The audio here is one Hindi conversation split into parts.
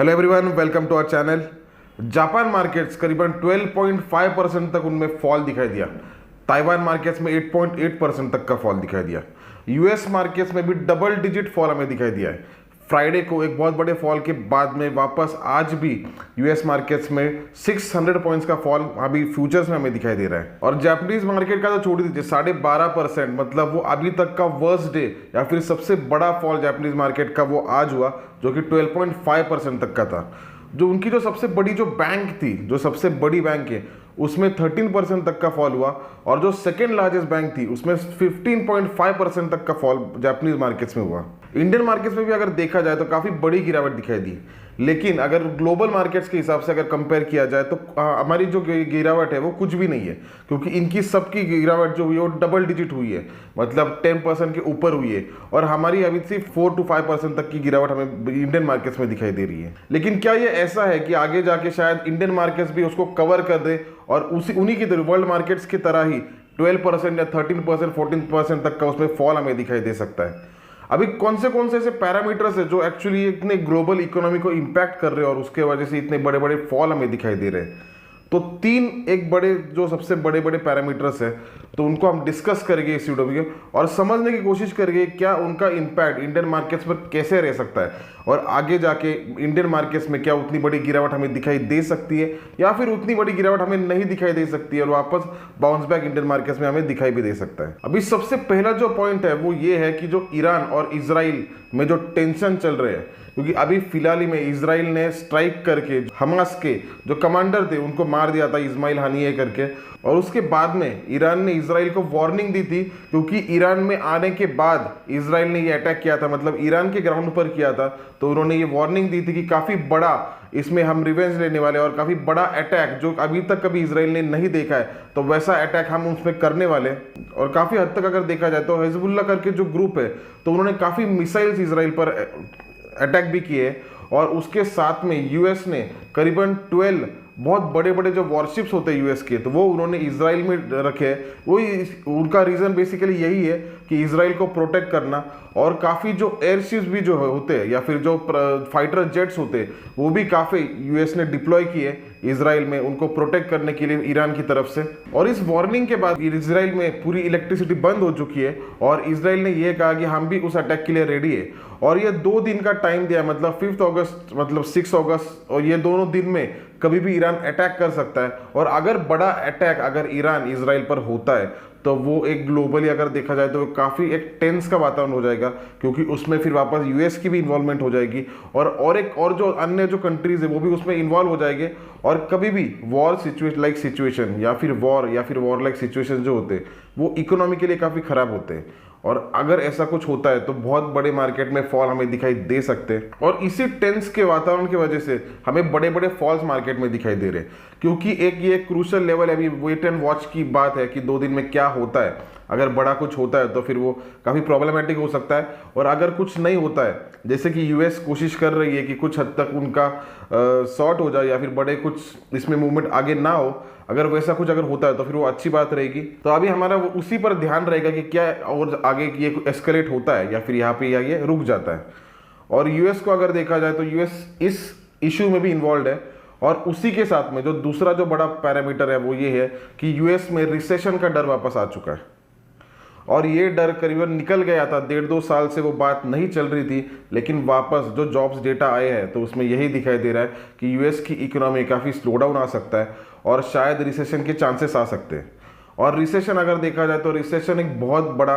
Hello everyone, welcome to our channel. Japan markets करीबन 12.5% तक उनमें फॉल दिखाई दिया। ताइवान मार्केट्स में 8.8% तक का फॉल दिखाई दिया। यूएस मार्केट्स में भी डबल डिजिट फॉल हमें दिखाई दिया है। फ्राइडे को एक बहुत बड़े फॉल के बाद में वापस आज भी यूएस मार्केट्स में 600 पॉइंट्स का फॉल अभी फ्यूचर्स में हमें दिखाई दे रहा है। और जापानीज मार्केट का तो छोड़ दीजिए, 12.5%, मतलब वो अभी तक का वर्स्ट डे या फिर सबसे बड़ा फॉल जापानीज मार्केट का वो आज हुआ, जो कि 12.5% तक का था। जो उनकी जो सबसे बड़ी जो बैंक थी, जो सबसे बड़ी बैंक है, उसमें 13% तक का फॉल हुआ। और जो सेकेंड लार्जेस्ट बैंक थी उसमें 15.5% तक का फॉल जापानीज मार्केट्स में हुआ। इंडियन मार्केट्स में भी अगर देखा जाए तो काफ़ी बड़ी गिरावट दिखाई दी, लेकिन अगर ग्लोबल मार्केट्स के हिसाब से अगर कंपेयर किया जाए तो हमारी जो गिरावट है वो कुछ भी नहीं है, क्योंकि इनकी सबकी गिरावट जो हुई है वो डबल डिजिट हुई है, मतलब 10% के ऊपर हुई है। और हमारी अभी सिर्फ 4 to 5% तक की गिरावट हमें इंडियन मार्केट्स में दिखाई दे रही है। लेकिन क्या ये ऐसा है कि आगे जाके शायद इंडियन मार्केट्स भी उसको कवर कर दे और उन्हीं की तरह वर्ल्ड मार्केट्स की तरह ही 12% या 13%, 14% तक का उसमें फॉल हमें दिखाई दे सकता है? अभी कौन से ऐसे पैरामीटर्स है जो एक्चुअली इतने ग्लोबल इकोनॉमी को इम्पैक्ट कर रहे हैं और उसके वजह से इतने बड़े बड़े फॉल हमें दिखाई दे रहे हैं? तो एक बड़े जो सबसे बड़े बड़े पैरामीटर्स है, तो उनको हम डिस्कस करेंगे इस वीडियो में और समझने की कोशिश करेंगे क्या उनका इम्पैक्ट इंडियन मार्केट्स पर कैसे रह सकता है, और आगे जाके इंडियन मार्केट्स में क्या उतनी बड़ी गिरावट हमें दिखाई दे सकती है या फिर उतनी बड़ी गिरावट हमें नहीं दिखाई दे सकती है और वापस बाउंस बैक इंडियन मार्केट्स में हमें दिखाई भी दे सकता है। अभी सबसे पहला जो पॉइंट है वो ये है कि जो ईरान और इजराइल में जो टेंशन चल रहे हैं, क्योंकि अभी फिलहाल ही में इजराइल ने स्ट्राइक करके हमास के जो कमांडर थे उनको मार दिया था, इस्माइल हानिये करके। और उसके बाद में ईरान ने इजराइल को वार्निंग दी थी, क्योंकि ईरान में आने के बाद इजराइल ने ये अटैक किया था, मतलब ईरान के ग्राउंड पर किया था। तो उन्होंने ये वार्निंग दी थी कि काफ़ी बड़ा इसमें हम रिवेंज लेने वाले और काफ़ी बड़ा अटैक जो अभी तक कभी इजराइल ने नहीं देखा है, तो वैसा अटैक हम उसमें करने वाले। और काफ़ी हद तक अगर देखा जाए तो हिजबुल्लाह करके जो ग्रुप है, तो उन्होंने काफ़ी मिसाइल्स इजराइल पर अटैक भी किए। और उसके साथ में यूएस ने करीबन 12 बहुत बड़े बड़े जो वॉरशिप्स होते हैं यूएस के, तो वो उन्होंने इजराइल में रखे। उनका रीज़न बेसिकली यही है कि इजराइल को प्रोटेक्ट करना। और काफ़ी जो एयरशिप्स भी जो होते हैं या फिर जो फाइटर जेट्स होते हैं वो भी काफ़ी यूएस ने डिप्लॉय किए इजराइल में, उनको प्रोटेक्ट करने के लिए ईरान की तरफ से। और इस वार्निंग के बाद इजराइल में पूरी इलेक्ट्रिसिटी बंद हो चुकी है और इजराइल ने यह कहा कि हम भी उस अटैक के लिए रेडी है। और ये 2 दिन का टाइम दिया, मतलब 5 अगस्त मतलब 6 अगस्त, और ये दोनों दिन में कभी भी ईरान अटैक कर सकता है। और अगर बड़ा अटैक अगर ईरान इजराइल पर होता है तो वो एक ग्लोबली अगर देखा जाए तो काफ़ी एक टेंस का वातावरण हो जाएगा, क्योंकि उसमें फिर वापस यूएस की भी इन्वॉल्वमेंट हो जाएगी और जो अन्य जो कंट्रीज है वो भी उसमें इन्वॉल्व हो जाएंगे। और कभी भी वॉर सिचुएशन या फिर वॉर लाइक सिचुएशन जो होते हैं वो इकोनॉमी के लिए काफ़ी ख़राब होते हैं। और अगर ऐसा कुछ होता है तो बहुत बड़े मार्केट में फॉल हमें दिखाई दे सकते हैं। और इसी टेंस के वातावरण की वजह से हमें बड़े बड़े फॉल्स मार्केट में दिखाई दे रहे हैं, क्योंकि ये क्रूशल लेवल अभी वेट एंड वॉच की बात है कि 2 दिन में क्या होता है। अगर बड़ा कुछ होता है तो फिर वो काफ़ी प्रॉब्लमेटिक हो सकता है, और अगर कुछ नहीं होता है, जैसे कि यूएस कोशिश कर रही है कि कुछ हद तक उनका शॉर्ट हो जाए या फिर बड़े कुछ इसमें मूवमेंट आगे ना हो, अगर वैसा कुछ अगर होता है तो फिर वो अच्छी बात रहेगी। तो अभी हमारा उसी पर ध्यान रहेगा कि क्या और आगे ये एस्केलेट होता है या फिर यहाँ पे ये रुक जाता है। और यूएस को अगर देखा जाए तो यूएस इस इशू में भी इन्वॉल्व है। और उसी के साथ में जो दूसरा जो बड़ा पैरामीटर है वो ये है कि यूएस में रिसेशन का डर वापस आ चुका है। और ये डर करीबन निकल गया था, 1.5-2 साल से वो बात नहीं चल रही थी, लेकिन वापस जो जॉब्स डेटा आए हैं तो उसमें यही दिखाई दे रहा है कि यूएस की इकोनॉमी काफ़ी स्लो डाउन आ सकता है और शायद रिसेशन के चांसेस आ सकते हैं। और रिसेशन अगर देखा जाए तो रिसेशन एक बहुत बड़ा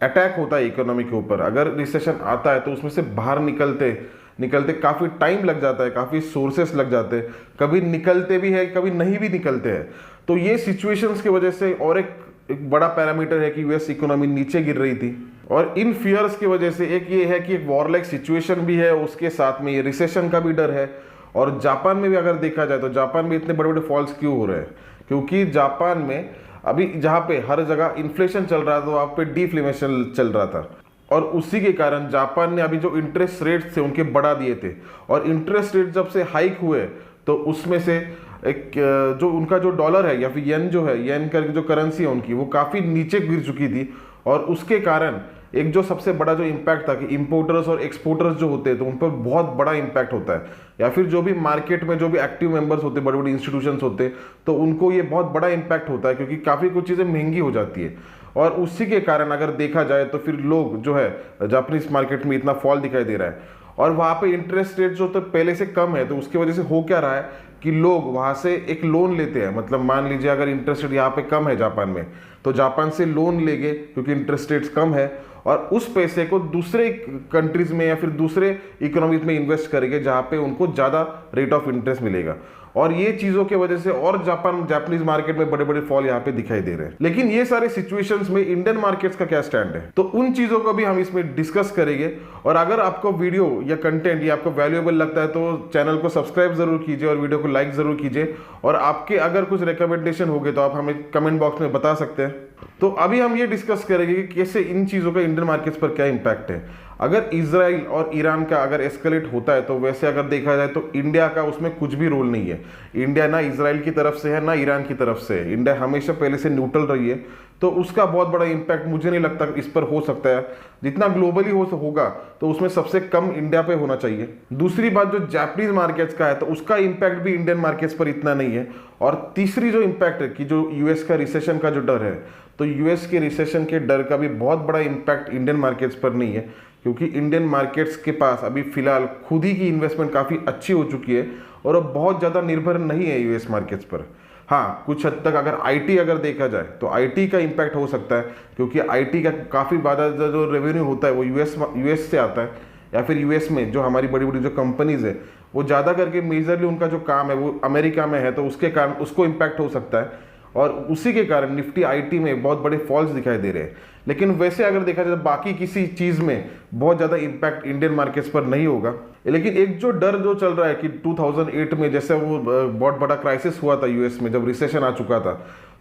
अटैक होता है इकोनॉमी के ऊपर। अगर रिसेशन आता है तो उसमें से बाहर निकलते काफ़ी टाइम लग जाता है, काफ़ी सोर्सेस लग जाते हैं, कभी निकलते भी है कभी नहीं भी निकलते हैं। तो ये सिचुएशंस की वजह से और एक बड़ा पैरामीटर है कि यूएस इकोनॉमी नीचे गिर रही थी। और इन फियर्स की वजह से एक ये है कि एक वॉर लाइक सिचुएशन भी है, उसके साथ में ये रिसेशन का भी डर है। और जापान में भी अगर देखा जाए तो जापान में इतने बड़े बड़े फॉल्स क्यों हो रहे हैं, क्योंकि जापान में अभी जहाँ पे हर जगह इन्फ्लेशन चल रहा था वहाँ पे डिफ्लेमेशन चल रहा था। और उसी के कारण जापान ने अभी जो इंटरेस्ट रेट्स थे उनके बढ़ा दिए थे। और इंटरेस्ट रेट जब से हाइक हुए तो उसमें से एक जो उनका जो डॉलर है या फिर येन जो है, येन करके जो करेंसी है उनकी, वो काफ़ी नीचे गिर चुकी थी। और उसके कारण एक जो सबसे बड़ा जो इम्पैक्ट था कि इंपोर्टर्स और एक्सपोर्टर्स जो होते हैं तो उन पर बहुत बड़ा इम्पैक्ट होता है, या फिर जो भी मार्केट में जो भी एक्टिव मेंबर्स होते हैं, बड़े बड़े इंस्टीट्यूशंस होते हैं, तो उनको ये बहुत बड़ा इम्पैक्ट होता है क्योंकि काफ़ी कुछ चीज़ें महंगी हो जाती है। और उसी के कारण अगर देखा जाए तो फिर लोग जो है जापानीज मार्केट में इतना फॉल दिखाई दे रहा है, और वहाँ पे इंटरेस्ट रेट जो तो पहले से कम है, तो उसकी वजह से हो क्या रहा है कि लोग वहाँ से एक लोन लेते हैं। मतलब मान लीजिए अगर इंटरेस्ट रेट यहाँ पे कम है जापान में, तो जापान से लोन लेंगे क्योंकि इंटरेस्ट रेट्स कम है, और उस पैसे को दूसरे कंट्रीज में या फिर दूसरे इकोनॉमीज में इन्वेस्ट करेंगे जहाँ पे उनको ज़्यादा रेट ऑफ इंटरेस्ट मिलेगा। और ये चीज़ों की वजह से और जापानीज मार्केट में बड़े बड़े फॉल यहाँ पे दिखाई दे रहे हैं। लेकिन ये सारे सिचुएशंस में इंडियन मार्केट्स का क्या स्टैंड है, तो उन चीज़ों को भी हम इसमें डिस्कस करेंगे। और अगर आपको वीडियो या कंटेंट ये आपको वैल्यूएबल लगता है तो चैनल को सब्सक्राइब जरूर कीजिए और वीडियो को लाइक जरूर कीजिए। और आपके अगर कुछ रिकमेंडेशन हो गए तो आप हमें कमेंट बॉक्स में बता सकते हैं। तो अभी हम ये डिस्कस करेंगे कि कैसे इन चीज़ों का इंडियन मार्केट्स पर क्या इम्पैक्ट है। अगर इजराइल और ईरान का अगर एस्केलेट होता है तो वैसे अगर देखा जाए तो इंडिया का उसमें कुछ भी रोल नहीं है। इंडिया ना इजराइल की तरफ से है ना ईरान की तरफ से है, इंडिया हमेशा पहले से न्यूट्रल रही है, तो उसका बहुत बड़ा इम्पैक्ट मुझे नहीं लगता इस पर हो सकता है। जितना ग्लोबली होगा तो उसमें सबसे कम इंडिया पे होना चाहिए। दूसरी बात जो जापानीज मार्केट्स का है तो उसका इम्पैक्ट भी इंडियन मार्केट्स पर इतना नहीं है। और तीसरी जो इम्पैक्ट है कि जो यूएस का रिसेशन का जो डर है, तो यूएस के रिसेशन के डर का भी बहुत बड़ा इम्पैक्ट इंडियन मार्केट्स पर नहीं है, क्योंकि इंडियन मार्केट्स के पास अभी फिलहाल खुद ही की इन्वेस्टमेंट काफ़ी अच्छी हो चुकी है और अब बहुत ज़्यादा निर्भर नहीं है यूएस मार्केट्स पर। हाँ, कुछ हद तक अगर आईटी अगर देखा जाए तो आईटी का इम्पैक्ट हो सकता है, क्योंकि आईटी का काफ़ी ज़्यादा जो रेवेन्यू होता है वो यूएस से आता है, या फिर यूएस में जो हमारी बड़ी बड़ी जो कंपनीज है वो ज़्यादा करके मेजरली उनका जो काम है वो अमेरिका में है, तो उसके कारण उसको इम्पैक्ट हो सकता है। और उसी के कारण निफ्टी आईटी में बहुत बड़े फॉल्स दिखाई दे रहे हैं। लेकिन वैसे अगर देखा जाए बाकी किसी चीज़ में बहुत ज़्यादा इम्पैक्ट इंडियन मार्केट्स पर नहीं होगा। लेकिन एक जो डर जो चल रहा है कि 2008 में जैसे वो बहुत बड़ा क्राइसिस हुआ था यूएस में, जब रिसेशन आ चुका था,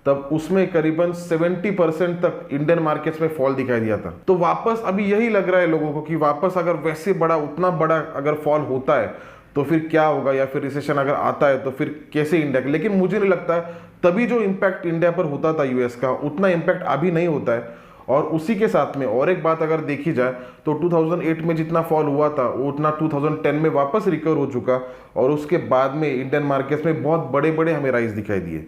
तब उसमें करीबन 70% तक इंडियन मार्केट्स में फॉल दिखाई दिया था। तो वापस अभी यही लग रहा है लोगों को कि वापस अगर वैसे बड़ा उतना बड़ा अगर फॉल होता है तो फिर क्या होगा, या फिर रिसेशन अगर आता है तो फिर कैसे इंडिया। लेकिन मुझे नहीं लगता तभी जो इम्पैक्ट इंडिया पर होता था यूएस का उतना इम्पैक्ट अभी नहीं होता है। और उसी के साथ में और एक बात अगर देखी जाए तो 2008 में जितना फॉल हुआ था वो उतना 2010 में वापस रिकवर हो चुका, और उसके बाद में इंडियन मार्केट्स में बहुत बड़े बड़े हमें राइज दिखाई दिए।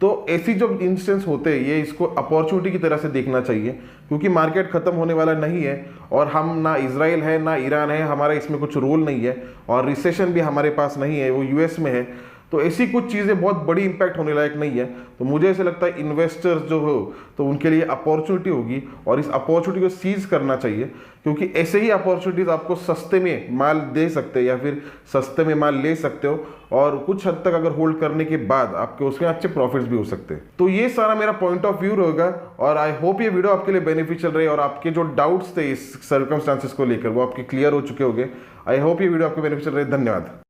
तो ऐसी जो इंस्टेंस होते हैं ये इसको अपॉर्चुनिटी की तरह से देखना चाहिए, क्योंकि मार्केट खत्म होने वाला नहीं है, और हम ना इजराइल है ना ईरान है, हमारा इसमें कुछ रोल नहीं है, और रिसेशन भी हमारे पास नहीं है, वो यूएस में है। तो ऐसी कुछ चीज़ें बहुत बड़ी इंपैक्ट होने लायक नहीं है। तो मुझे ऐसे लगता है इन्वेस्टर्स जो हो तो उनके लिए अपॉर्चुनिटी होगी, और इस अपॉर्चुनिटी को सीज करना चाहिए, क्योंकि ऐसे ही अपॉर्चुनिटीज आपको सस्ते में माल दे सकते हैं या फिर सस्ते में माल ले सकते हो, और कुछ हद तक अगर होल्ड करने के बाद आपके उसमें अच्छे प्रॉफिट्स भी हो सकते हैं। तो ये सारा मेरा पॉइंट ऑफ व्यू रहेगा, और आई होप ये वीडियो आपके लिए बेनिफिशियल रहे और आपके जो डाउट्स थे इस सर्कमस्टांसेस को लेकर वो आपके क्लियर हो चुके होंगे। आई होप ये वीडियो आपको बेनिफिशियल रहे। धन्यवाद।